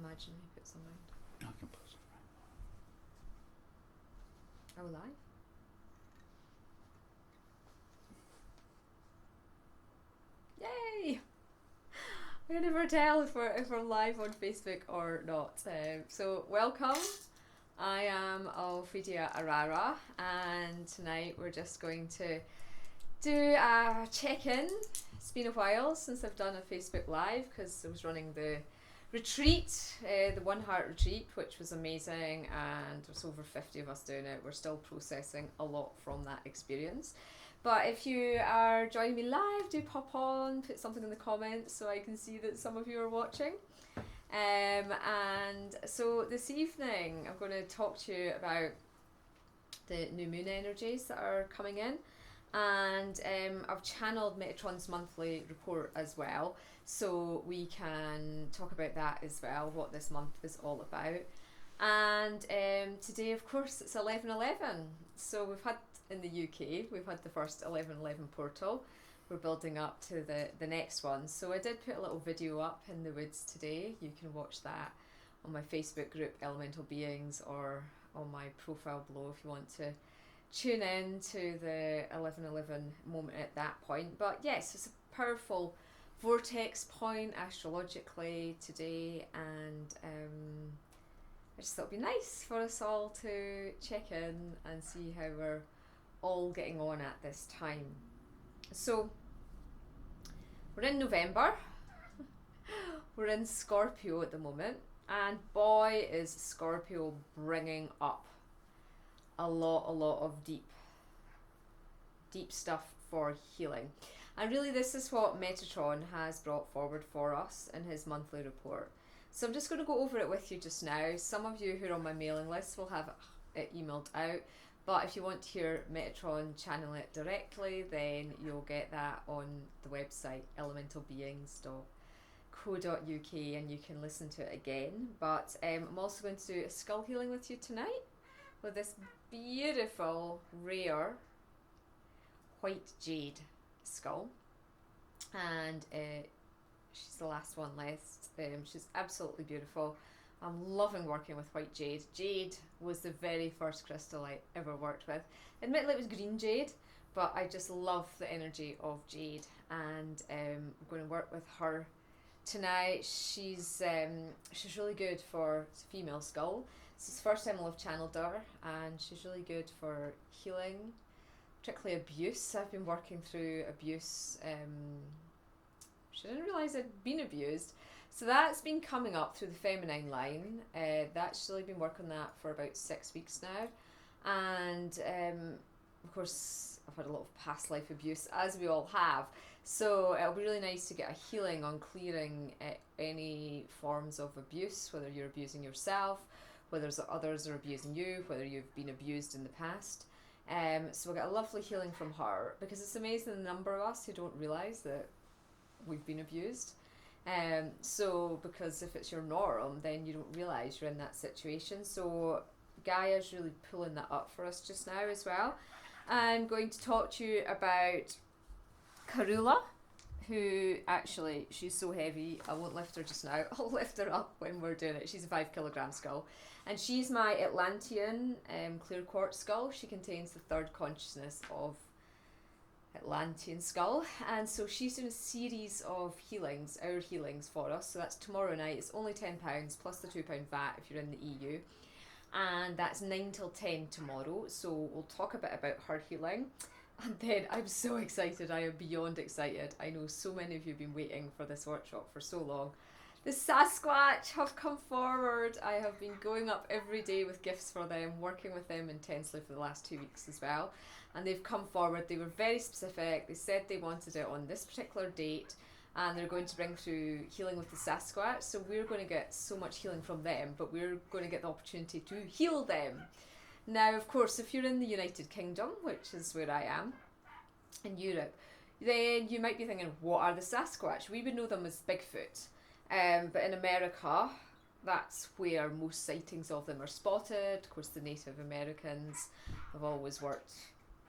imagine me put some round. I can put some round. Are we live? Yay! I can never tell if we're live on Facebook or not. So welcome. I am Alphedia Arara, and tonight we're just going to do a check-in. It's been a while since I've done a Facebook Live because I was running the retreat, the One Heart retreat, which was amazing, and there's over 50 of us doing it. We're still processing a lot from that experience. But if you are joining me live, do pop on, put something in the comments so I can see that some of you are watching. And so this evening I'm going to talk to you about the new moon energies that are coming in, and I've channeled Metatron's monthly report as well, so we can talk about that as well, what this month is all about. And today of course it's 11/11, so we've had in the UK, we've had the first 11/11 portal. We're building up to the next one. So I did put a little video up in the woods today. You can watch that on my Facebook group, Elemental Beings, or on my profile below if you want to tune in to the 11/11 moment at that point. But yes, it's a powerful vortex point astrologically today, and I just thought it'd be nice for us all to check in and see how we're all getting on at this time. So we're in November, we're in Scorpio at the moment, and boy is Scorpio bringing up a lot of deep stuff for healing. And really this is what Metatron has brought forward for us in his monthly report. So I'm just going to go over it with you just now. Some of you who are on my mailing list will have it emailed out. But if you want to hear Metatron channel it directly, then you'll get that on the website elementalbeings.co.uk, and you can listen to it again. But I'm also going to do a skull healing with you tonight with this beautiful, rare white jade skull. And she's the last one left. She's absolutely beautiful. I'm loving working with white jade. Jade was the very first crystal I ever worked with. Admittedly it was green jade, but I just love the energy of jade, and I'm going to work with her tonight. She's really good for, it's a female skull. This is the first time I've channeled her, and she's really good for healing, particularly abuse. I've been working through abuse. She didn't realise I'd been abused. So that's been coming up through the feminine line. That's really been working on that for about 6 weeks now. And of course, I've had a lot of past life abuse, as we all have. So it'll be really nice to get a healing on clearing any forms of abuse, whether you're abusing yourself, whether others are abusing you, whether you've been abused in the past. So we'll get a lovely healing from her, because it's amazing the number of us who don't realise that we've been abused. So because if it's your norm, then you don't realise you're in that situation. So Gaia's really pulling that up for us just now as well. I'm going to talk to you about Karula, who actually, she's so heavy, I won't lift her just now. I'll lift her up when we're doing it. She's a 5 kilogram skull. And she's my Atlantean clear quartz skull. She contains the third consciousness of Atlantean skull, and so she's doing a series of healings, our healings for us. So that's tomorrow night. It's only £10 plus the £2 VAT if you're in the EU, and that's 9 till 10 tomorrow. So we'll talk a bit about her healing, and then I'm so excited. I am beyond excited. I know so many of you have been waiting for this workshop for so long. The Sasquatch have come forward. I have been going up every day with gifts for them, working with them intensely for the last 2 weeks as well. And they've come forward. They were very specific. They said they wanted it on this particular date, and they're going to bring through healing with the Sasquatch. So we're going to get so much healing from them, but we're going to get the opportunity to heal them. Now, of course, if you're in the United Kingdom, which is where I am, in Europe, then you might be thinking, what are the Sasquatch? We would know them as Bigfoot. But in America, that's where most sightings of them are spotted. Of course, the Native Americans have always worked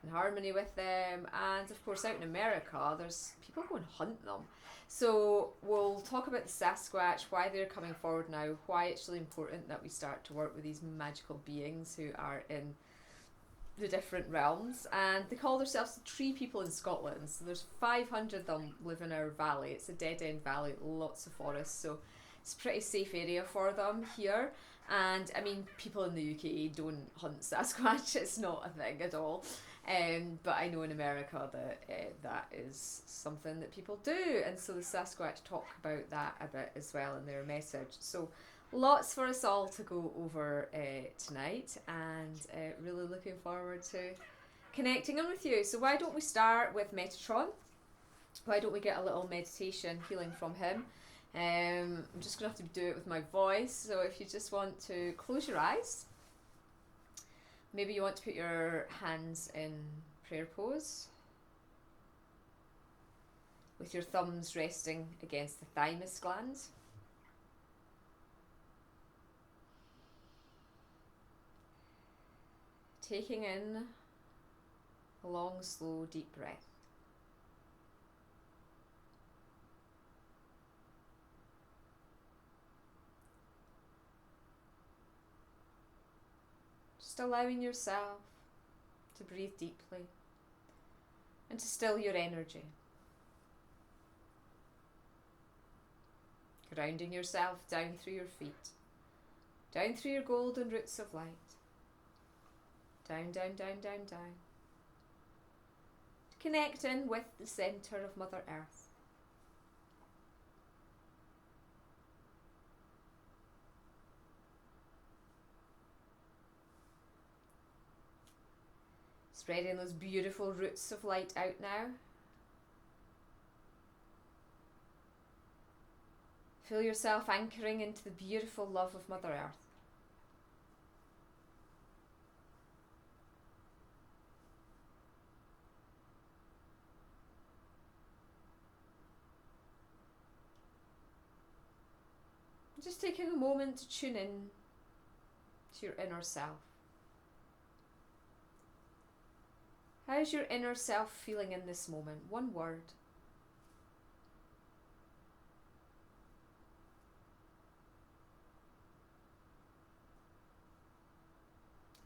in harmony with them. And of course, out in America, there's people go and hunt them. So we'll talk about the Sasquatch, why they're coming forward now, why it's really important that we start to work with these magical beings who are in the different realms. And they call themselves the Tree People in Scotland. So there's 500 of them live in our valley. It's a dead end valley, lots of forests, so it's a pretty safe area for them here. And I mean, people in the UK don't hunt Sasquatch, it's not a thing at all. But I know in America that that is something that people do, and so the Sasquatch talk about that a bit as well in their message. So lots for us all to go over tonight, and really looking forward to connecting in with you. So why don't we start with Metatron? Why don't we get a little meditation healing from him? I'm just going to have to do it with my voice, so if you just want to close your eyes. Maybe you want to put your hands in prayer pose with your thumbs resting against the thymus gland. Taking in a long, slow, deep breath. Just allowing yourself to breathe deeply and to still your energy. Grounding yourself down through your feet, down through your golden roots of light. Down, down, down, down, down. Connecting with the centre of Mother Earth. Spreading those beautiful roots of light out now. Feel yourself anchoring into the beautiful love of Mother Earth. Just taking a moment to tune in to your inner self. How's your inner self feeling in this moment? One word.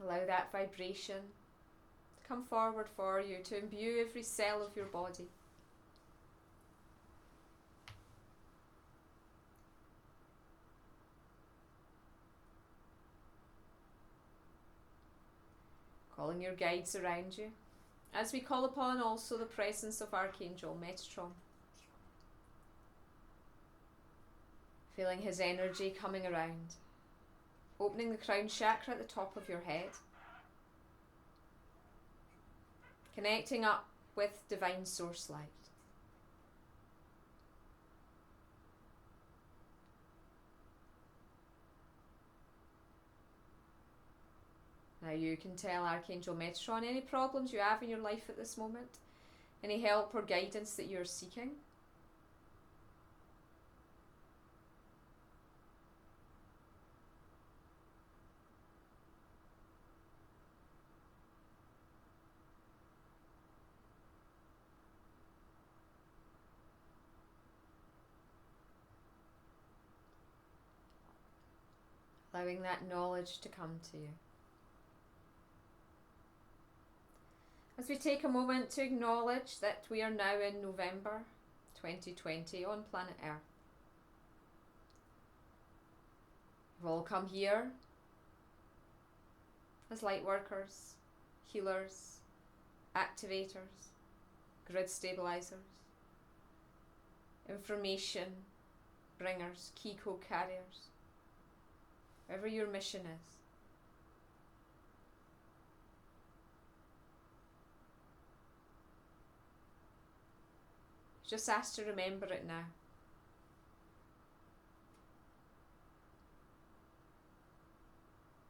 Allow that vibration to come forward for you, to imbue every cell of your body. Calling your guides around you, as we call upon also the presence of Archangel Metatron. Feeling his energy coming around, opening the crown chakra at the top of your head, connecting up with divine source light. Now you can tell Archangel Metatron any problems you have in your life at this moment, any help or guidance that you're seeking. Allowing that knowledge to come to you. As we take a moment to acknowledge that we are now in November 2020 on planet Earth. We've all come here as light workers, healers, activators, grid stabilizers, information bringers, key code carriers, whatever your mission is. Just ask to remember it now.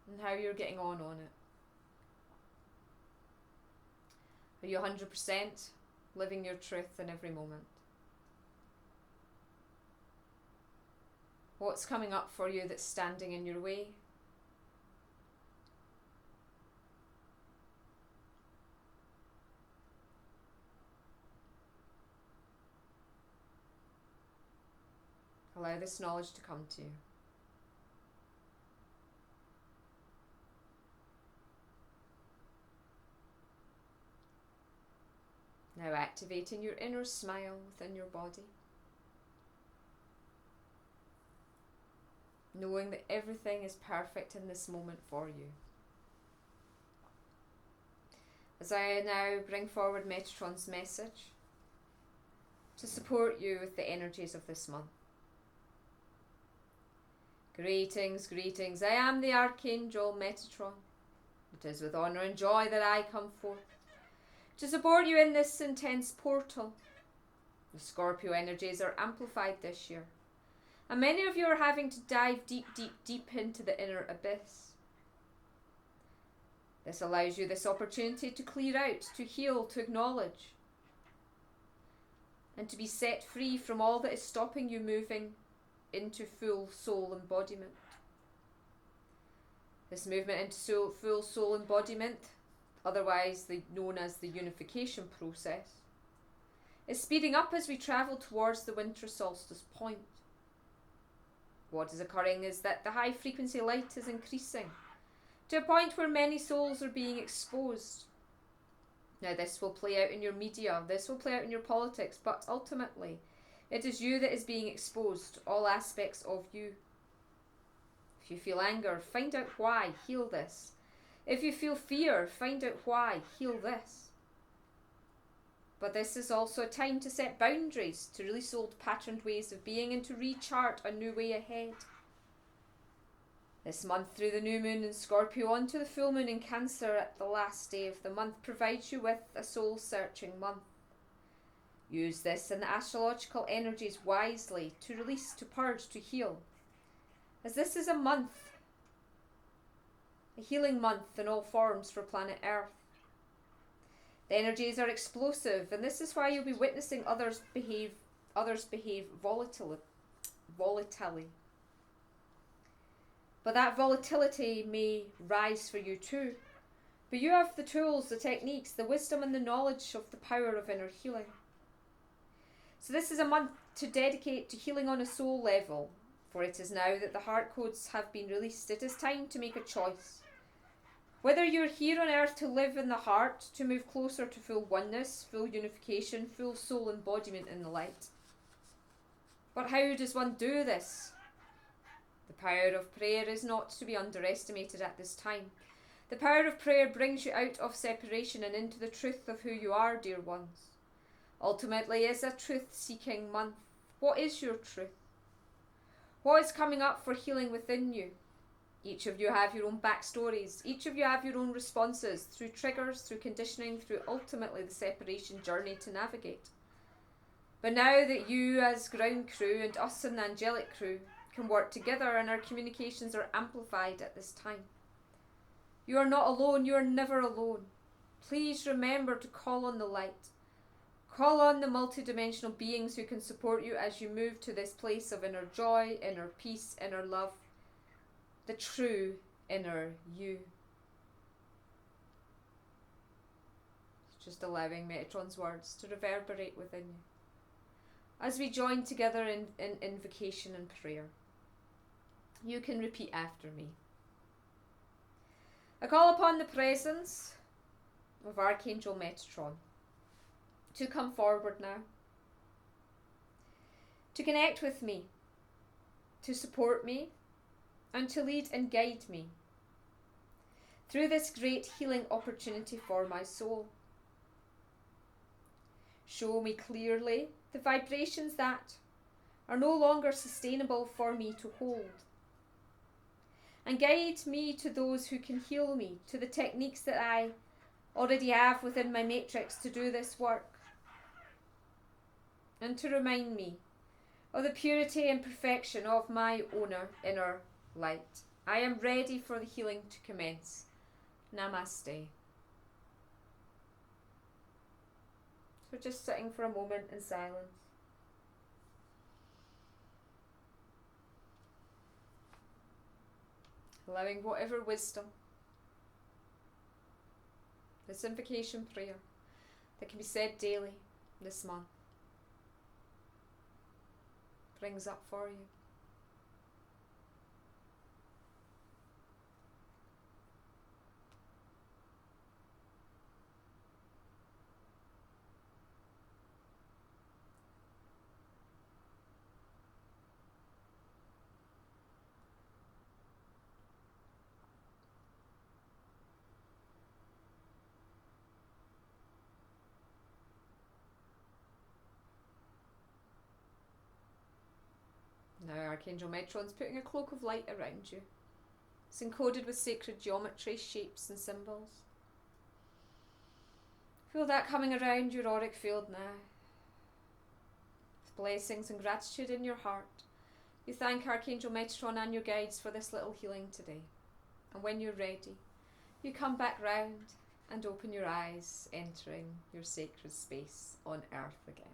And how you're getting on it. Are you 100% living your truth in every moment? What's coming up for you that's standing in your way? Allow this knowledge to come to you. Now activating your inner smile within your body. Knowing that everything is perfect in this moment for you. As I now bring forward Metatron's message to support you with the energies of this month. Greetings, greetings. I am the Archangel Metatron. It is with honour and joy that I come forth to support you in this intense portal. The Scorpio energies are amplified this year, and many of you are having to dive deep, deep, deep into the inner abyss. This allows you this opportunity to clear out, to heal, to acknowledge, and to be set free from all that is stopping you moving into full soul embodiment. This movement into full soul embodiment, otherwise known as the unification process, is speeding up as we travel towards the winter solstice point. What is occurring is that the high frequency light is increasing to a point where many souls are being exposed. Now this will play out in your media, this will play out in your politics, but ultimately it is you that is being exposed, all aspects of you. If you feel anger, find out why, heal this. If you feel fear, find out why, heal this. But this is also a time to set boundaries, to release old patterned ways of being and to rechart a new way ahead. This month, through the new moon in Scorpio onto the full moon in Cancer at the last day of the month, provides you with a soul-searching month. Use this and the astrological energies wisely to release, to purge, to heal, as this is a month, a healing month in all forms for planet Earth. The energies are explosive, and this is why you'll be witnessing others behave volatilely. But that volatility may rise for you too. But you have the tools, the techniques, the wisdom and the knowledge of the power of inner healing. So this is a month to dedicate to healing on a soul level, for it is now that the heart codes have been released. It is time to make a choice. Whether you're here on earth to live in the heart, to move closer to full oneness, full unification, full soul embodiment in the light. But how does one do this? The power of prayer is not to be underestimated at this time. The power of prayer brings you out of separation and into the truth of who you are, dear ones. Ultimately, it's a truth-seeking month. What is your truth? What is coming up for healing within you? Each of you have your own backstories. Each of you have your own responses through triggers, through conditioning, through ultimately the separation journey to navigate. But now that you as ground crew and us and the angelic crew can work together and our communications are amplified at this time, you are not alone. You are never alone. Please remember to call on the light. Call on the multidimensional beings who can support you as you move to this place of inner joy, inner peace, inner love. The true inner you. It's just allowing Metatron's words to reverberate within you as we join together in invocation and prayer. You can repeat after me. I call upon the presence of Archangel Metatron to come forward now, to connect with me, to support me, and to lead and guide me through this great healing opportunity for my soul. Show me clearly the vibrations that are no longer sustainable for me to hold, and guide me to those who can heal me, to the techniques that I already have within my matrix to do this work, and to remind me of the purity and perfection of my own inner light. I am ready for the healing to commence. Namaste. So just sitting for a moment in silence. Allowing whatever wisdom, this invocation prayer that can be said daily this month brings up for you. Now Archangel Metatron's putting a cloak of light around you. It's encoded with sacred geometry, shapes and symbols. Feel that coming around your auric field now. With blessings and gratitude in your heart, you thank Archangel Metatron and your guides for this little healing today. And when you're ready, you come back round and open your eyes, entering your sacred space on Earth again.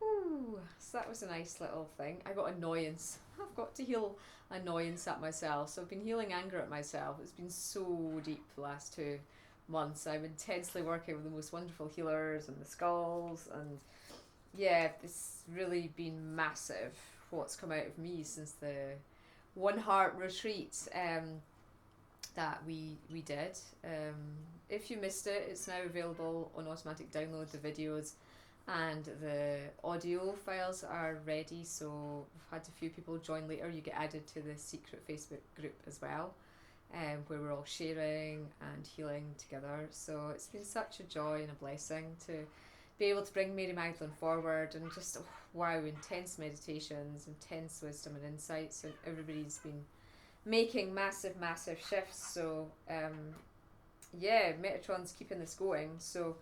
Ooh, so that was a nice little thing. I got annoyance. I've got to heal annoyance at myself. So I've been healing anger at myself. It's been so deep the last 2 months. I'm intensely working with the most wonderful healers and the skulls, and yeah, it's really been massive what's come out of me since the One Heart retreat that we did. If you missed it, it's now available on automatic download. The videos and the audio files are ready, so we've had a few people join later. You get added to the secret Facebook group as well, where we're all sharing and healing together. So it's been such a joy and a blessing to be able to bring Mary Magdalene forward, and just wow, intense meditations, intense wisdom and insights, and everybody's been making massive shifts. So yeah, Metatron's keeping this going. So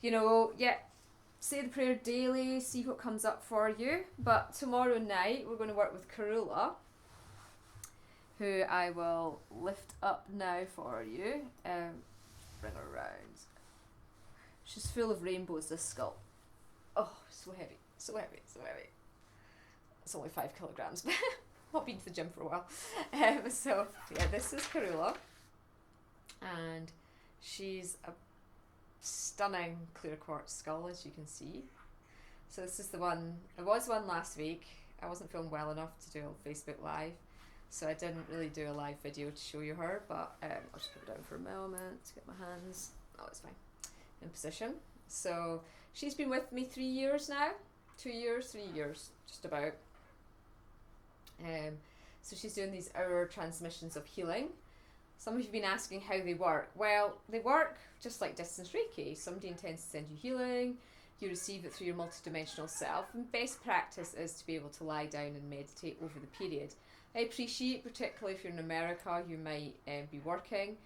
yeah, say the prayer daily, see what comes up for you. But tomorrow night we're going to work with Karula, who I will lift up now for you. Bring her around. She's full of rainbows, this skull. Oh, so heavy, so heavy, so heavy. It's only 5 kilograms. Not been to the gym for a while. So yeah, this is Karula, and she's a stunning clear quartz skull, as you can see. So this is the one. There was one last week. I wasn't feeling well enough to do a Facebook Live, so I didn't really do a live video to show you her, but I'll just put her down for a moment to get my hands. Oh, it's fine. In position. So she's been with me 3 years now. 2 years, 3 years, just about. So she's doing these hour transmissions of healing. Some of you have been asking how they work. Well, they work just like distance Reiki. Somebody intends to send you healing, you receive it through your multidimensional self, and best practice is to be able to lie down and meditate over the period. I appreciate, particularly if you're in America, you might be working.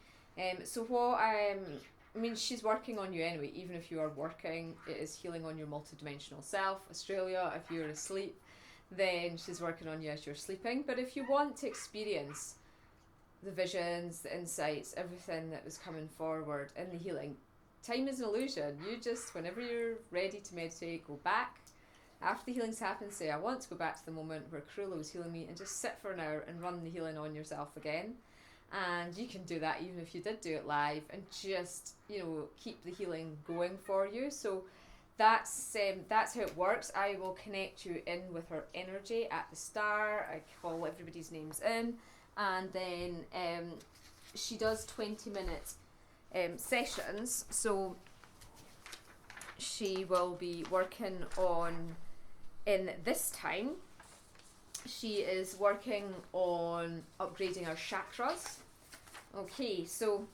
So what I mean, she's working on you anyway. Even if you are working, it is healing on your multidimensional self. Australia, if you're asleep, then she's working on you as you're sleeping. But if you want to experience the visions, the insights, everything that was coming forward in the healing, time is an illusion. You just, whenever you're ready to meditate, go back. After the healing's happened, say, I want to go back to the moment where Karula was healing me, and just sit for an hour and run the healing on yourself again. And you can do that even if you did do it live, and just, keep the healing going for you. So that's how it works. I will connect you in with her energy at the start. I call everybody's names in, and then she does 20-minute sessions. So she will be working on, in this time, she is working on upgrading our chakras. Okay, so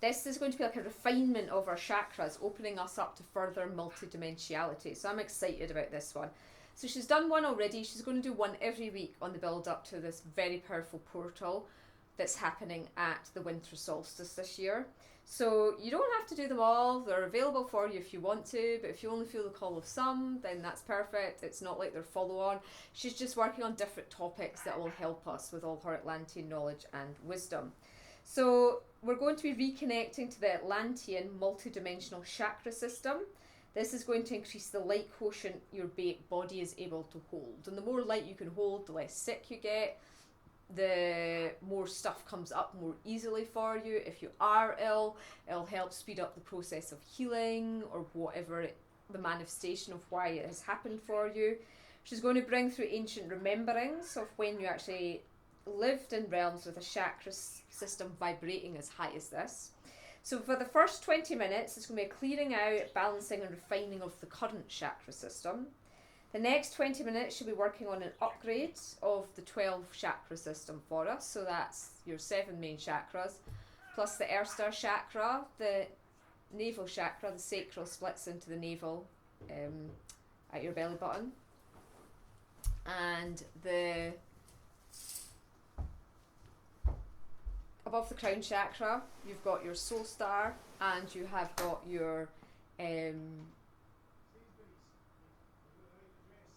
this is going to be like a refinement of our chakras, opening us up to further multidimensionality. So I'm excited about this one. So she's done one already. She's going to do one every week on the build up to this very powerful portal that's happening at the winter solstice this year. So you don't have to do them all. They're available for you if you want to, but if you only feel the call of some, then that's perfect. It's not like they're follow on. She's just working on different topics that will help us with all her Atlantean knowledge and wisdom. So we're going to be reconnecting to the Atlantean multidimensional chakra system. This is going to increase the light quotient your body is able to hold. And the more light you can hold, the less sick you get, the more stuff comes up more easily for you. If you are ill, it'll help speed up the process of healing, or whatever the manifestation of why it has happened for you. She's going to bring through ancient rememberings of when you actually lived in realms with a chakra system vibrating as high as this. So for the first 20 minutes, it's going to be a clearing out, balancing and refining of the current chakra system. The next 20 minutes, she'll be working on an upgrade of the 12 chakra system for us. So that's your 7 main chakras, plus the Earth Star chakra, the navel chakra, the sacral splits into the navel at your belly button. And above the crown chakra, you've got your soul star, and you have got your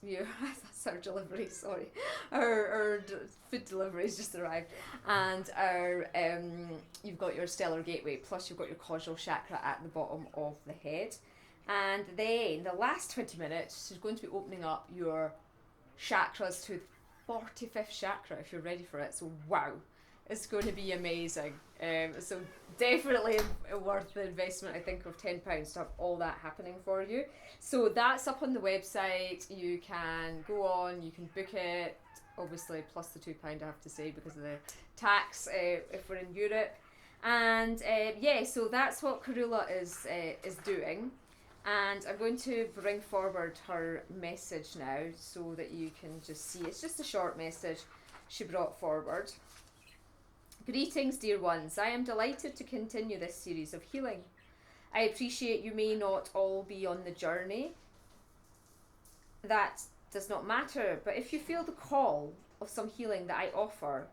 that's our delivery, sorry. Our food delivery's just arrived. And you've got your stellar gateway, plus you've got your causal chakra at the bottom of the head. And then the last 20 minutes is going to be opening up your chakras to 45th chakra if you're ready for it. So wow, it's going to be amazing. So definitely worth the investment, I think, of £10 to have all that happening for you. So that's up on the website. You can go on, you can book it, obviously plus the £2 I have to say because of the tax if we're in Europe. And yeah, so that's what Karula is doing. And I'm going to bring forward her message now so that you can just see. It's just a short message she brought forward. Greetings, dear ones. I am delighted to continue this series of healing. I appreciate you may not all be on the journey. That does not matter, but if you feel the call of some healing that I offer,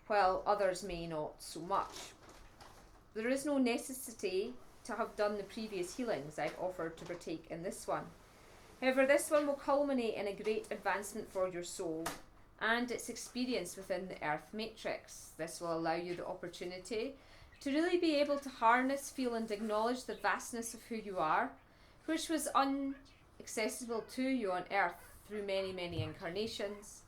while others may not so much, there is no necessity to have done the previous healings I've offered to partake in this one. However, this one will culminate in a great advancement for your soul and its experience within the Earth Matrix. This will allow you the opportunity to really be able to harness, feel and acknowledge the vastness of who you are, which was inaccessible to you on Earth through many, many incarnations.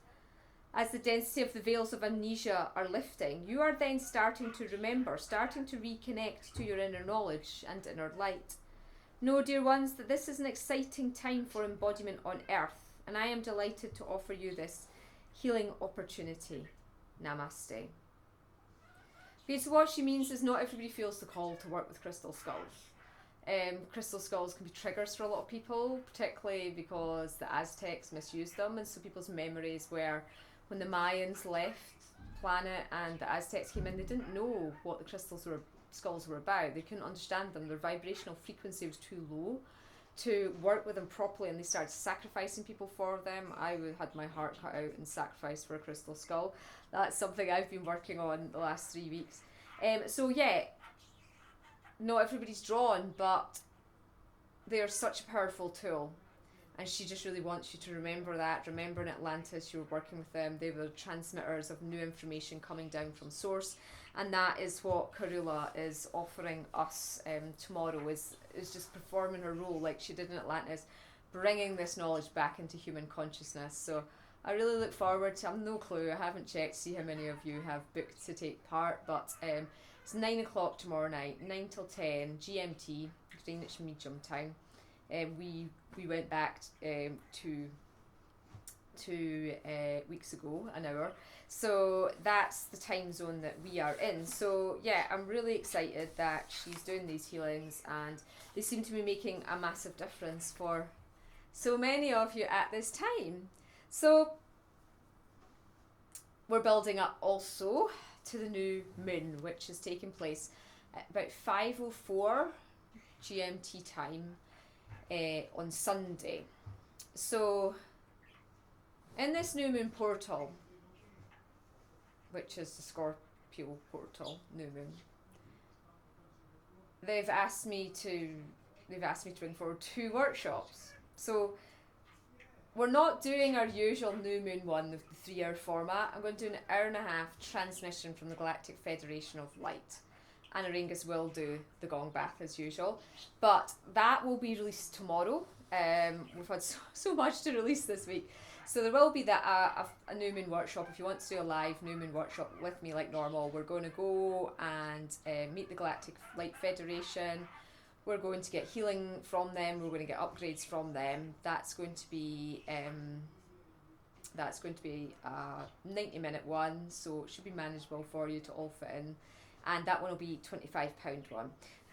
As the density of the veils of amnesia are lifting, you are then starting to remember, starting to reconnect to your inner knowledge and inner light. Know, dear ones, that this is an exciting time for embodiment on Earth, and I am delighted to offer you this healing opportunity. Namaste. Okay, so what she means is not everybody feels the call to work with crystal skulls. Crystal skulls can be triggers for a lot of people, particularly because the Aztecs misused them, and so people's memories were when the Mayans left the planet and the Aztecs came in, they didn't know what the skulls were about. They couldn't understand them. Their vibrational frequency was too low to work with them properly, and they started sacrificing people for them. I had my heart cut out and sacrificed for a crystal skull. That's something I've been working on the last 3 weeks. So yeah, not everybody's drawn, but they're such a powerful tool. And she just really wants you to remember that. Remember in Atlantis, you were working with them. They were transmitters of new information coming down from source. And that is what Karula is offering us tomorrow, is just performing her role like she did in Atlantis, bringing this knowledge back into human consciousness. So I really look forward to, I've no clue, I haven't checked to see how many of you have booked to take part, but it's 9 o'clock tomorrow night, 9 till 10 GMT, Greenwich Medium Time. We went back 2 weeks ago, an hour. So that's the time zone that we are in. So yeah, I'm really excited that she's doing these healings, and they seem to be making a massive difference for so many of you at this time. So we're building up also to the new moon, which is taking place at about 5:04 GMT time on Sunday. So in this new moon portal, which is the Scorpio portal, new moon, they've asked me to bring forward 2 workshops. So we're not doing our usual new moon one with the 3-hour format. I'm going to do an hour-and-a-half transmission from the Galactic Federation of Light, and Auraengus will do the gong bath as usual, but that will be released tomorrow. We've had so much to release this week, so there will be a new moon workshop. If you want to do a live new moon workshop with me like normal, we're going to go and meet the Galactic Light Federation. We're going to get healing from them. We're going to get upgrades from them. That's going to be a 90-minute one, so it should be manageable for you to all fit in. And that one will be £25 one.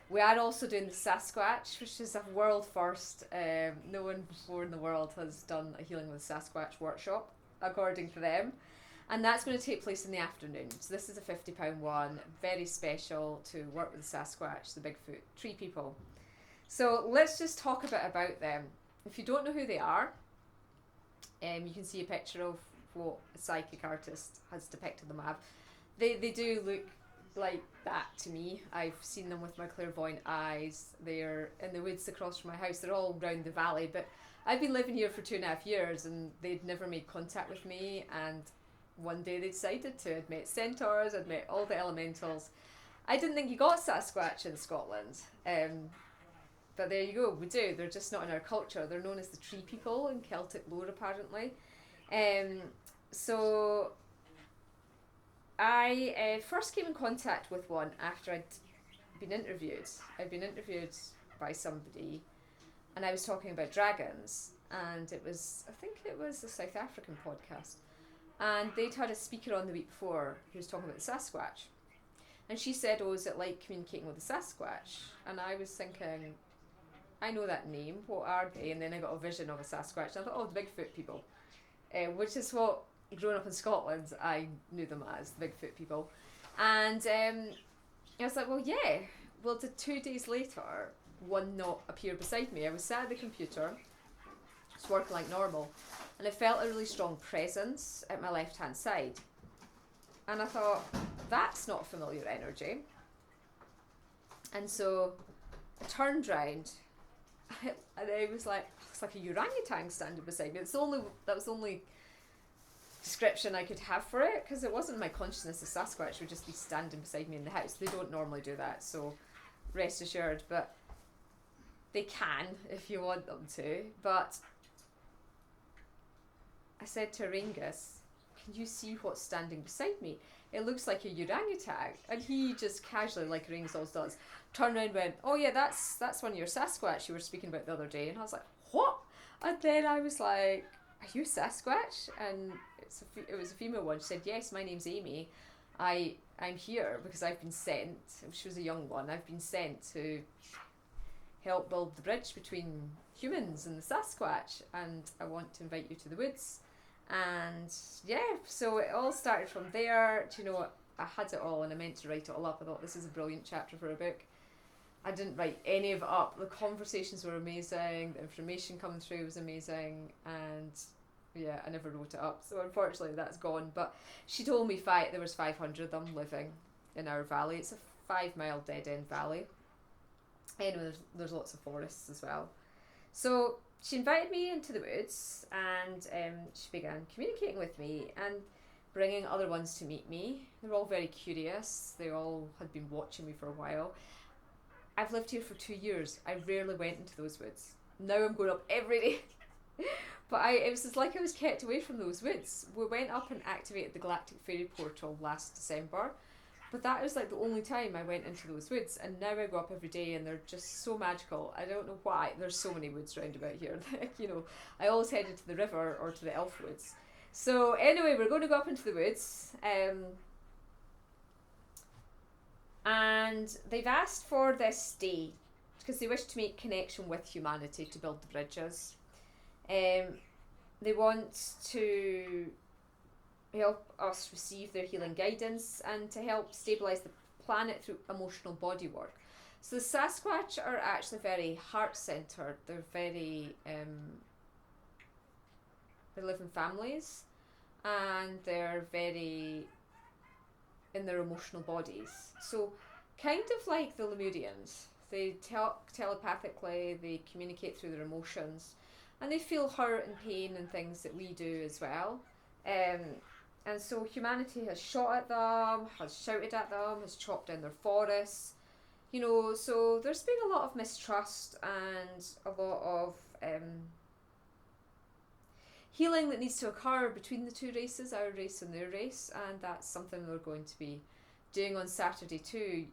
We are also doing the Sasquatch, which is a world first. No one before in the world has done a healing with Sasquatch workshop, according to them. And that's going to take place in the afternoon. So this is a £50 one, very special to work with the Sasquatch, the Bigfoot tree people. So let's just talk a bit about them. if you don't know who they are, you can see a picture of what a psychic artist has depicted them as. They do look like that to me. I've seen them with my clairvoyant eyes. They're in the woods across from my house. They're all round the valley, but I've been living here for 2.5 years and they'd never made contact with me, and one day they decided to. I'd met centaurs, I'd met all the elementals. I didn't think you got Sasquatch in Scotland, but there you go, we do. They're just not in our culture. They're known as the tree people in Celtic lore, apparently. So I first came in contact with one after I'd been interviewed. I'd been interviewed by somebody, and I was talking about dragons, and I think it was a South African podcast, and they'd had a speaker on the week before who was talking about the Sasquatch, and she said, "Oh, is it like communicating with the Sasquatch?" And I was thinking, I know that name, what are they? And then I got a vision of a Sasquatch, and I thought, oh, the Bigfoot people, which is what, growing up in Scotland, I knew them as, the Bigfoot people. And I was like, well, yeah. Well, 2 days later, one not appear beside me. I was sat at the computer, just working like normal, and I felt a really strong presence at my left-hand side. And I thought, that's not familiar energy. And so I turned round, and I was like, it's like a orangutan standing beside me. That was the only description I could have for it, because it wasn't my consciousness. The Sasquatch would just be standing beside me in the house. They don't normally do that, so rest assured. But they can if you want them to. But I said to Auraengus, can you see what's standing beside me? It looks like a orangutan. And he just casually, like Auraengus always does, turned around and went, oh yeah, that's one of your Sasquatch you were speaking about the other day. And I was like, what? And then I was like, are you Sasquatch? And it was a female one. She said, yes, my name's Amy. I'm here because I've been sent. She was a young one. I've been sent to help build the bridge between humans and the Sasquatch, and I want to invite you to the woods. And yeah, so it all started from there. Do you know what? I had it all and I meant to write it all up. I thought this is a brilliant chapter for a book. I didn't write any of it up. The conversations were amazing, the information coming through was amazing, and yeah, I never wrote it up, so unfortunately that's gone. But she told me there was 500 of them living in our valley. It's a 5-mile dead-end valley. Anyway, there's lots of forests as well. So she invited me into the woods, and she began communicating with me and bringing other ones to meet me. They were all very curious. They all had been watching me for a while. I've lived here for 2 years. I rarely went into those woods. Now I'm going up every day. But it was just like I was kept away from those woods. We went up and activated the Galactic Fairy Portal last December. But that was like the only time I went into those woods, and now I go up every day and they're just so magical. I don't know why. There's so many woods round about here. You know, I always headed to the river or to the elf woods. So anyway, we're going to go up into the woods. And they've asked for this day because they wish to make connection with humanity to build the bridges. They want to help us receive their healing guidance and to help stabilise the planet through emotional body work. So the Sasquatch are actually very heart-centred. They're very, they live in families, and they're very in their emotional bodies. So kind of like the Lemurians. They talk telepathically, they communicate through their emotions, and they feel hurt and pain and things that we do as well. And so humanity has shot at them, has shouted at them, has chopped down their forests. You know, so there's been a lot of mistrust and a lot of healing that needs to occur between the two races, our race and their race, and that's something we're going to be doing on Saturday too.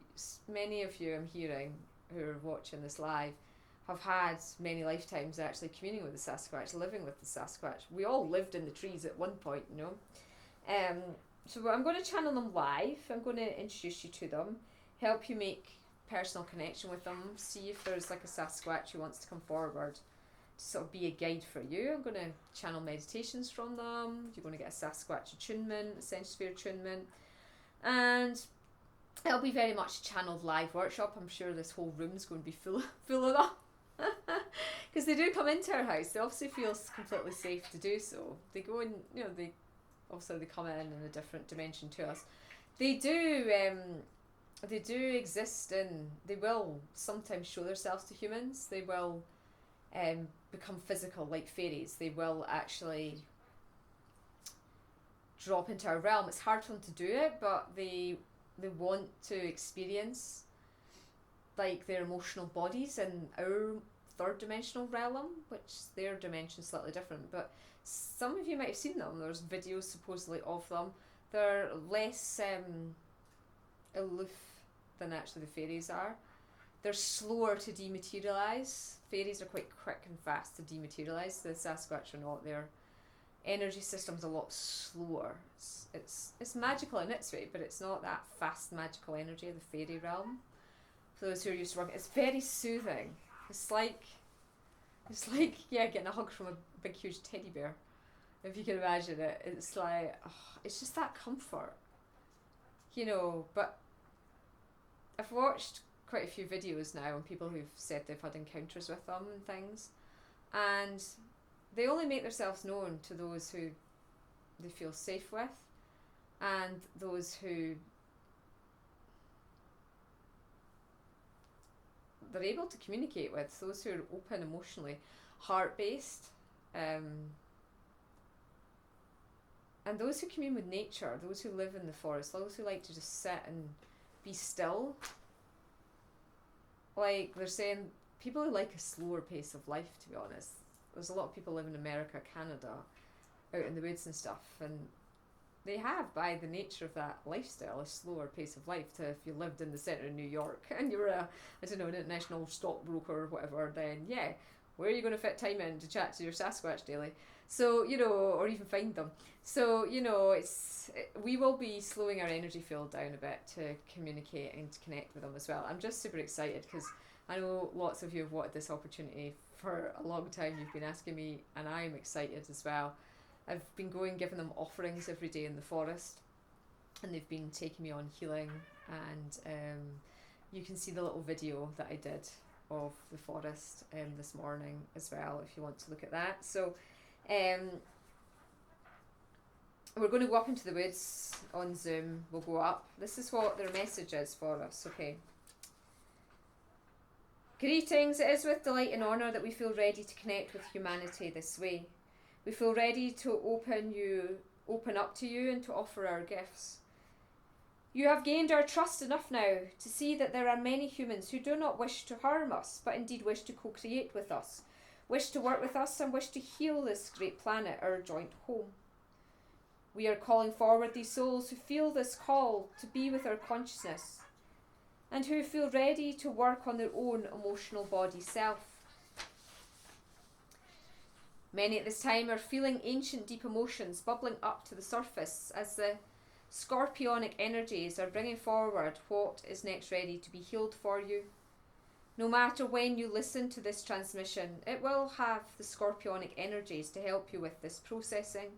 Many of you, I'm hearing, who are watching this live, have had many lifetimes actually communing with the Sasquatch, living with the Sasquatch. We all lived in the trees at one point, you know. So I'm going to channel them live. I'm going to introduce you to them, help you make personal connection with them, see if there's like a Sasquatch who wants to come forward to sort of be a guide for you. I'm going to channel meditations from them. You're going to get a Sasquatch attunement, a sense sphere attunement, and it'll be very much channeled live workshop. I'm sure this whole room's going to be full of them. because they do come into our house. They obviously feel completely safe to do so. They go in, you know, they come in a different dimension to us. They do exist, and they will sometimes show themselves to humans. They will become physical like fairies. They will actually drop into our realm. It's hard for them to do it, but they want to experience like their emotional bodies in our third dimensional realm, which their dimension's slightly different. But some of you might have seen them. There's videos supposedly of them. They're less aloof than actually the fairies are. They're slower to dematerialise. Fairies are quite quick and fast to dematerialise. The Sasquatch are not. Their energy system's a lot slower. It's magical in its way, but it's not that fast magical energy of the fairy realm. For those who are used to working, it's very soothing. It's like getting a hug from a big huge teddy bear, if you can imagine it. It's like, it's just that comfort, you know. But I've watched quite a few videos now on people who've said they've had encounters with them and things, and they only make themselves known to those who they feel safe with, and those who they're able to communicate with, those who are open emotionally, heart-based, and those who commune with nature, those who live in the forest, those who like to just sit and be still. Like they're saying, people who like a slower pace of life, to be honest. There's a lot of people live in America, Canada, out in the woods and stuff, and they have, by the nature of that lifestyle, a slower pace of life. To if you lived in the centre of New York and you were an international stockbroker or whatever, then yeah, where are you going to fit time in to chat to your Sasquatch daily? So, you know, or even find them. So, you know, we will be slowing our energy field down a bit to communicate and to connect with them as well. I'm just super excited because I know lots of you have wanted this opportunity for a long time. You've been asking me, and I'm excited as well. I've been giving them offerings every day in the forest, and they've been taking me on healing, and you can see the little video that I did of the forest this morning as well if you want to look at that. So we're going to go up into the woods on Zoom. We'll go up. This is what their message is for us. Okay. Greetings. It is with delight and honour that we feel ready to connect with humanity this way. We feel ready to open up to you and to offer our gifts. You have gained our trust enough now to see that there are many humans who do not wish to harm us, but indeed wish to co-create with us, wish to work with us, and wish to heal this great planet, our joint home. We are calling forward these souls who feel this call to be with our consciousness, and who feel ready to work on their own emotional body self. Many at this time are feeling ancient deep emotions bubbling up to the surface as the scorpionic energies are bringing forward what is next ready to be healed for you. No matter when you listen to this transmission, it will have the scorpionic energies to help you with this processing.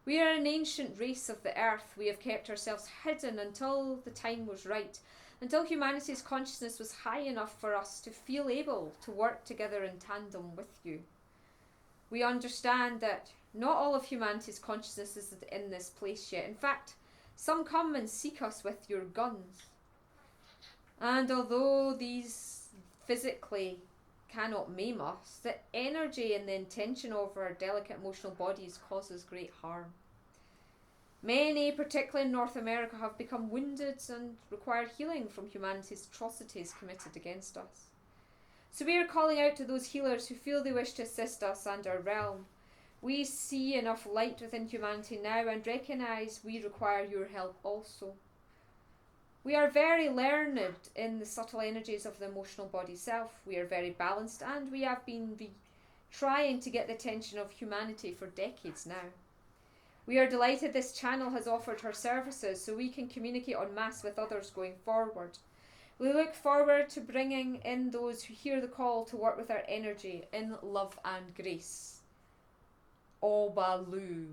We are an ancient race of the earth. We have kept ourselves hidden until the time was right, until humanity's consciousness was high enough for us to feel able to work together in tandem with you. We understand that not all of humanity's consciousness is in this place yet. In fact, some come and seek us with your guns. And although these physically cannot maim us, the energy and the intention of our delicate emotional bodies causes great harm. Many, particularly in North America, have become wounded and require healing from humanity's atrocities committed against us. So we are calling out to those healers who feel they wish to assist us and our realm. We see enough light within humanity now and recognise we require your help also. We are very learned in the subtle energies of the emotional body self. We are very balanced, and we have been trying to get the attention of humanity for decades now. We are delighted this channel has offered her services so we can communicate en masse with others going forward. We look forward to bringing in those who hear the call to work with our energy in love and grace. Obalu.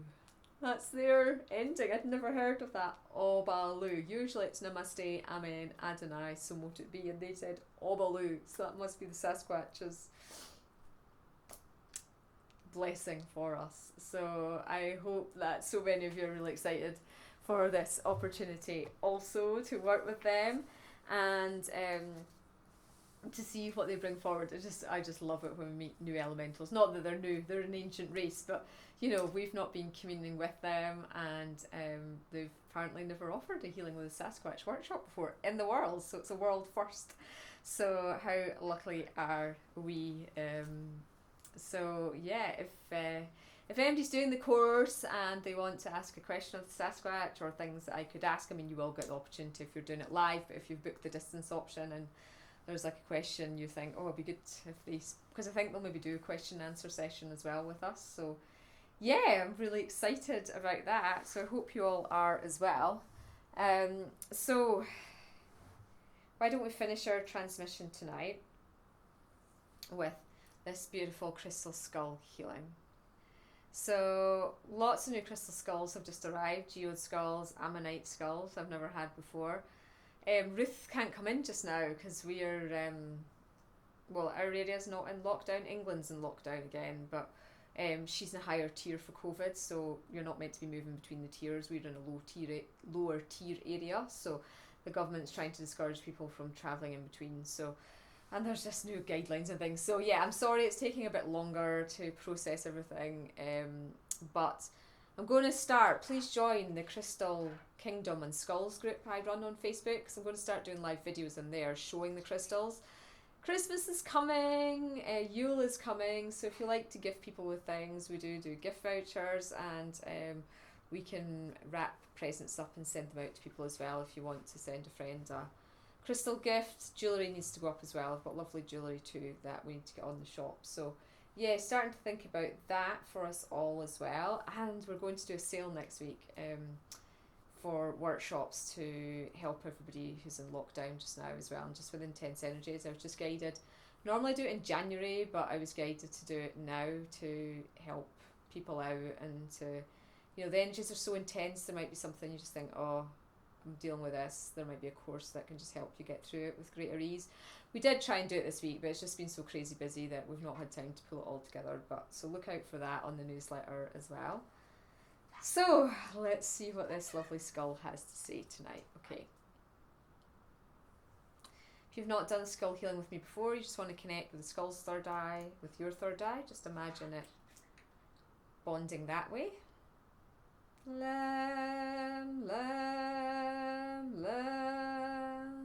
That's their ending. I'd never heard of that. Obalu. Usually it's Namaste, Amen, Adonai, so mote it be. And they said Obalu. So that must be the Sasquatches blessing for us. So I hope that so many of you are really excited for this opportunity also to work with them and to see what they bring forward. I just love it when we meet new elementals. Not that they're new, they're an ancient race, but you know, we've not been communing with them, and they've apparently never offered a healing with a Sasquatch workshop before in the world, so it's a world first. So how lucky are we? So yeah, if anybody's doing the course and they want to ask a question of the Sasquatch or things that I could ask, I mean, you will get the opportunity if you're doing it live, but if you've booked the distance option and there's like a question you think, oh, it'd be good if they, because I think they'll maybe do a question and answer session as well with us. So yeah, I'm really excited about that. So I hope you all are as well. So why don't we finish our transmission tonight with this beautiful crystal skull healing. So lots of new crystal skulls have just arrived, geode skulls, ammonite skulls I've never had before. Ruth can't come in just now because we are, well, our area's not in lockdown, England's in lockdown again, but she's in a higher tier for COVID, so you're not meant to be moving between the tiers. We're in a lower tier area, so the government's trying to discourage people from travelling in between, so, and there's just new guidelines and things, so yeah, I'm sorry it's taking a bit longer to process everything, but I'm going to start. Please join the Crystal Kingdom and Skulls group I run on Facebook, because I'm going to start doing live videos in there showing the crystals. Christmas is coming, Yule is coming, so if you like to gift people with things, we do gift vouchers, and we can wrap presents up and send them out to people as well if you want to send a friend a crystal gift. Jewellery needs to go up as well. I've got lovely jewellery too that we need to get on the shop. So yeah, starting to think about that for us all as well. And we're going to do a sale next week for workshops to help everybody who's in lockdown just now as well. And just with intense energies, I was just guided. Normally I do it in January, but I was guided to do it now to help people out and to, you know, the energies are so intense. There might be something you just think, oh, I'm dealing with this. There might be a course that can just help you get through it with greater ease. We did try and do it this week, but it's just been so crazy busy that we've not had time to pull it all together. But so look out for that on the newsletter as well. So let's see what this lovely skull has to say tonight. Okay. If you've not done a skull healing with me before, you just want to connect with the skull's third eye, with your third eye. Just imagine it bonding that way. Lam, lam, lam.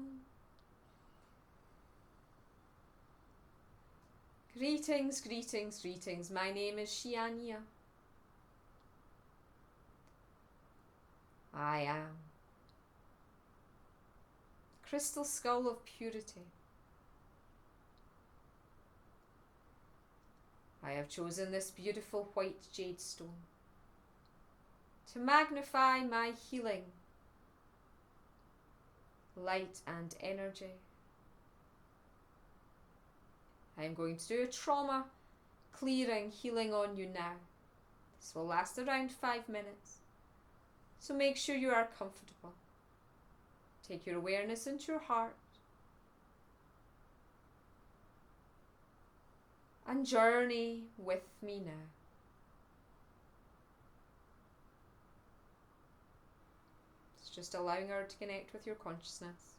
Greetings, greetings, greetings. My name is Shianya. I am crystal skull of purity. I have chosen this beautiful white jade stone to magnify my healing, light and energy. I am going to do a trauma clearing healing on you now. This will last around 5 minutes. So make sure you are comfortable. Take your awareness into your heart and journey with me now. It's just allowing her to connect with your consciousness.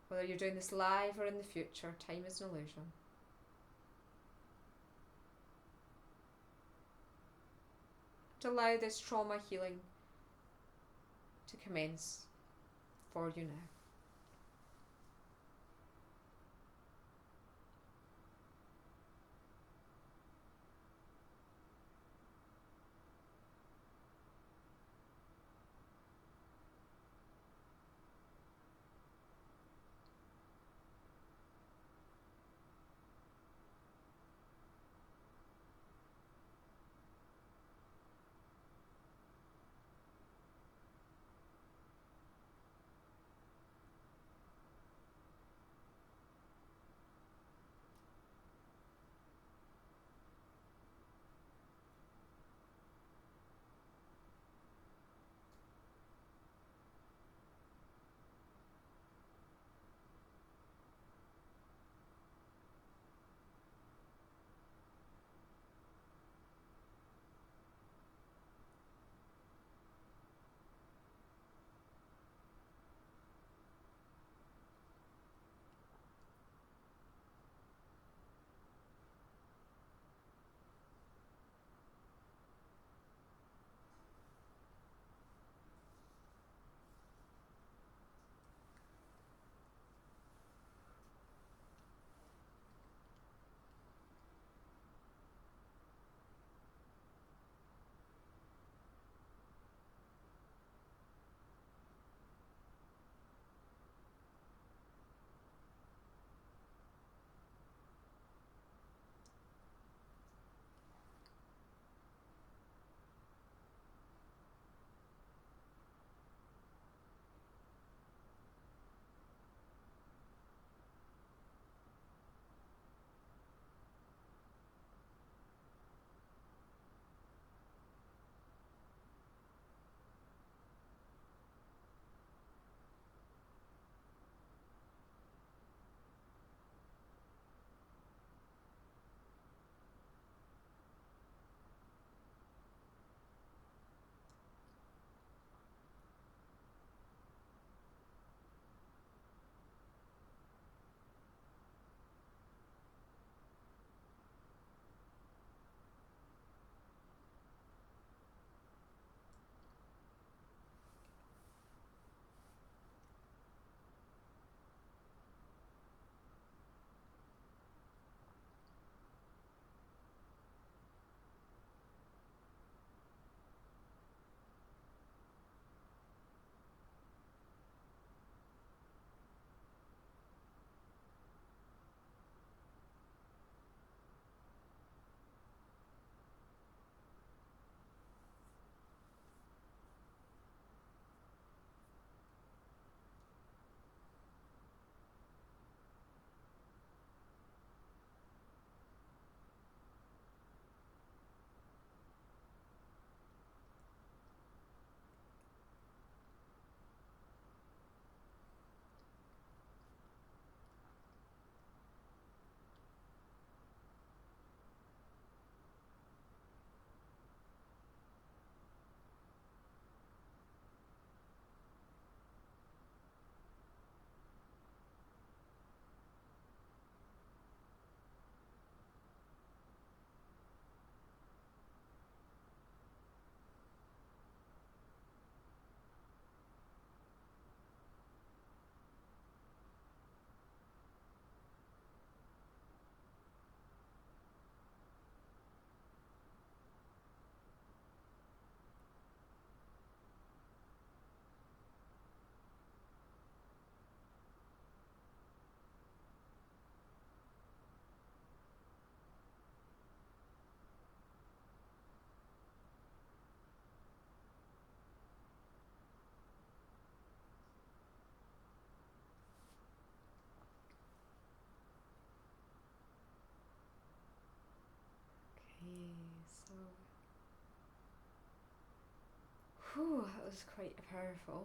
Whether you're doing this live or in the future, time is an illusion. To allow this trauma healing to commence for you now. So, whew, that was quite a powerful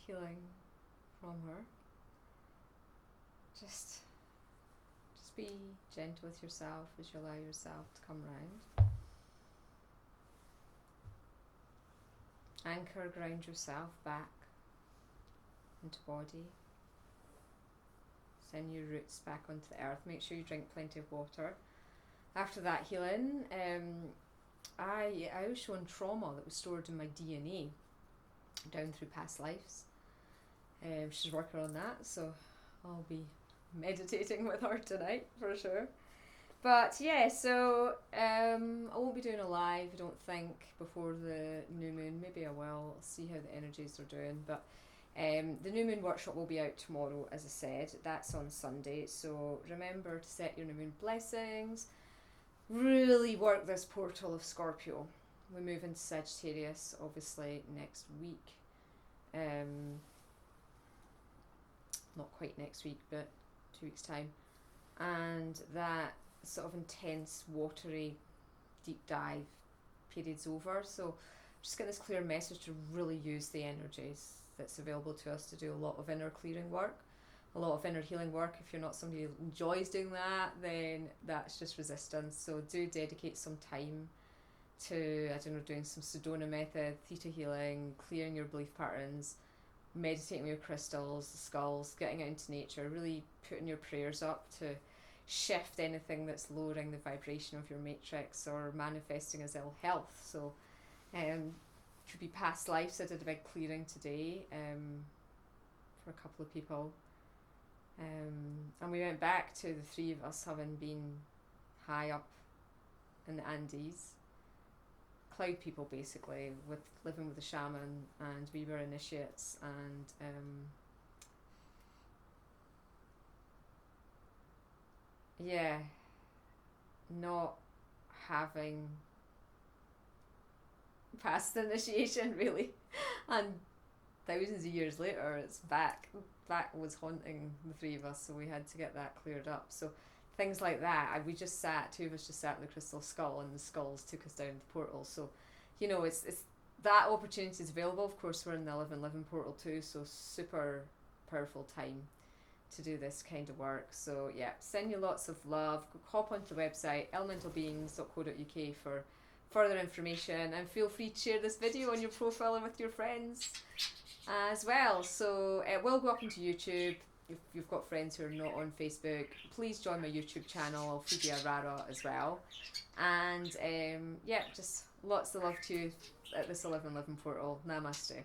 healing from her. Just be gentle with yourself as you allow yourself to come round. Anchor, ground yourself back into body. Send your roots back onto the earth. Make sure you drink plenty of water. After that healing, I was shown trauma that was stored in my DNA down through past lives. She's working on that, so I'll be meditating with her tonight for sure. But yeah, so I won't be doing a live, I don't think, before the new moon. Maybe I will. I'll see how the energies are doing. But the new moon workshop will be out tomorrow, as I said. That's on Sunday. So remember to set your new moon blessings. Really work this portal of Scorpio. We move into Sagittarius, obviously, next week. Not quite next week, but 2 weeks' time. And that sort of intense, watery, deep dive period's over. So just get this clear message to really use the energies that's available to us to do a lot of inner clearing work, a lot of inner healing work. If you're not somebody who enjoys doing that, then that's just resistance. So do dedicate some time to, I don't know, doing some Sedona method, theta healing, clearing your belief patterns, meditating with your crystals, the skulls, getting out into nature, really putting your prayers up to shift anything that's lowering the vibration of your matrix or manifesting as ill health. So could be past lives. I did a big clearing today for a couple of people, and we went back to the three of us having been high up in the Andes, cloud people basically, with living with a shaman, and we were initiates, and yeah, not having past the initiation really, and thousands of years later it's back was haunting the three of us, so we had to get that cleared up. So things like that, we just sat, two of us just sat in the crystal skull, and the skulls took us down the portal. So you know, it's that opportunity is available. Of course, we're in the 11/11 portal too, so super powerful time to do this kind of work. So yeah, send you lots of love. Hop onto the website elementalbeings.co.uk for further information, and feel free to share this video on your profile and with your friends as well. So it will go up into YouTube. If you've got friends who are not on Facebook, please join my YouTube channel, Alphedia Arara, as well. And yeah, just lots of love to you at this 11/11 portal. Namaste.